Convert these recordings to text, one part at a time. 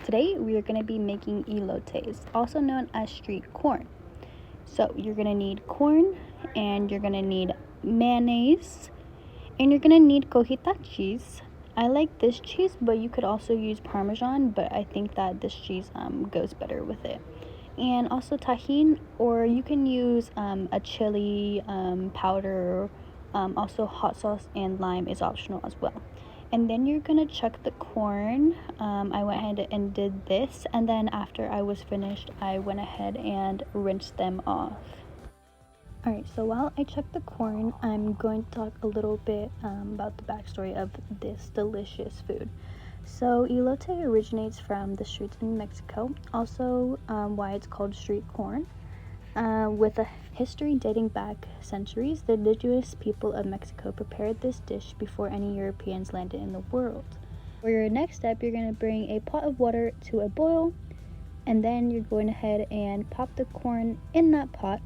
Today we are going to be making elotes, also known as street corn. So you're going to need corn, and you're going to need mayonnaise, and you're going to need cojita cheese. I like this cheese, but you could also use Parmesan, but I think that this cheese goes better with it. And also tahini, or you can use a chili powder. Also hot sauce and lime is optional as well. And then you're gonna chuck the corn. I went ahead and did this, and then after I was finished, I went ahead and rinsed them off. Alright, so while I chuck the corn, I'm going to talk a little bit about the backstory of this delicious food. So elote originates from the streets in Mexico, also why it's called street corn. With a history dating back centuries, the indigenous people of Mexico prepared this dish before any Europeans landed in the world. For your next step, you're going to bring a pot of water to a boil, and then you're going ahead and pop the corn in that pot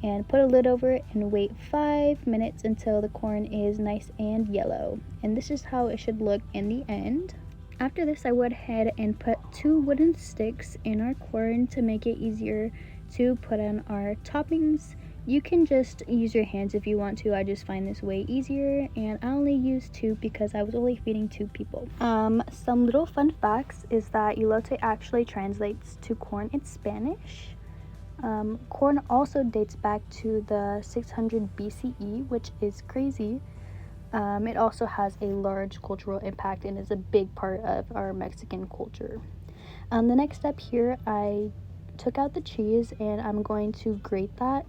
and put a lid over it and wait 5 minutes until the corn is nice and yellow. And this is how it should look in the end. After this, I went ahead and put 2 wooden sticks in our corn to make it easier to put on our toppings. You can just use your hands if you want to. I just find this way easier, and I only used 2 because I was only feeding 2 people. Some little fun facts is that elote actually translates to corn in Spanish. Corn also dates back to the 600 BCE, which is crazy. It also has a large cultural impact and is a big part of our Mexican culture. The next step here, I took out the cheese and I'm going to grate that.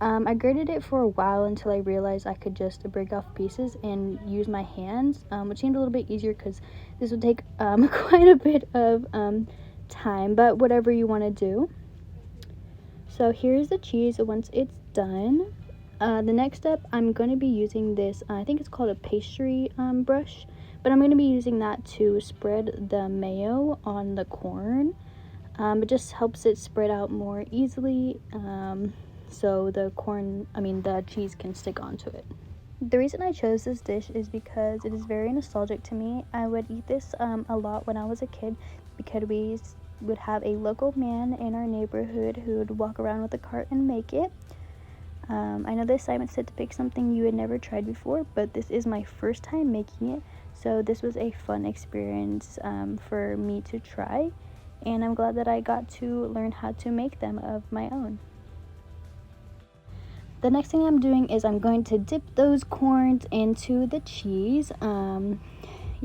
I grated it for a while until I realized I could just break off pieces and use my hands, which seemed a little bit easier because this would take quite a bit of time, but whatever you want to do. So here's the cheese once it's done. The next step, I'm going to be using this, I think it's called a pastry brush, but I'm going to be using that to spread the mayo on the corn. It just helps it spread out more easily, so the cheese can stick onto it. The reason I chose this dish is because it is very nostalgic to me. I would eat this a lot when I was a kid because we would have a local man in our neighborhood who would walk around with a cart and make it. I know the assignment said to pick something you had never tried before, but this is my first time making it, so this was a fun experience for me to try, and I'm glad that I got to learn how to make them of my own. The next thing I'm doing is I'm going to dip those corns into the cheese.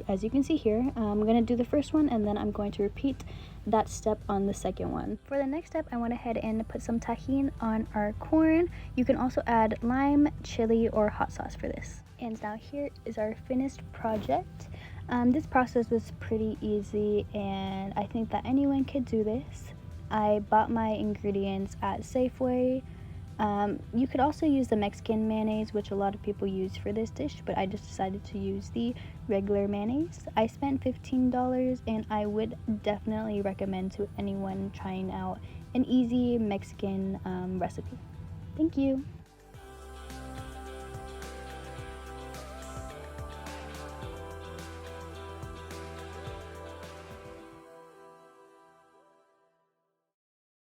As you can see here, I'm going to do the first one and then I'm going to repeat that step on the second one. For the next step, I went ahead and put some tahini on our corn. You can also add lime, chili, or hot sauce for this. And now here is our finished project. This process was pretty easy and I think that anyone could do this. I bought my ingredients at Safeway. You could also use the Mexican mayonnaise, which a lot of people use for this dish, but I just decided to use the regular mayonnaise. I spent $15 and I would definitely recommend to anyone trying out an easy Mexican recipe. Thank you.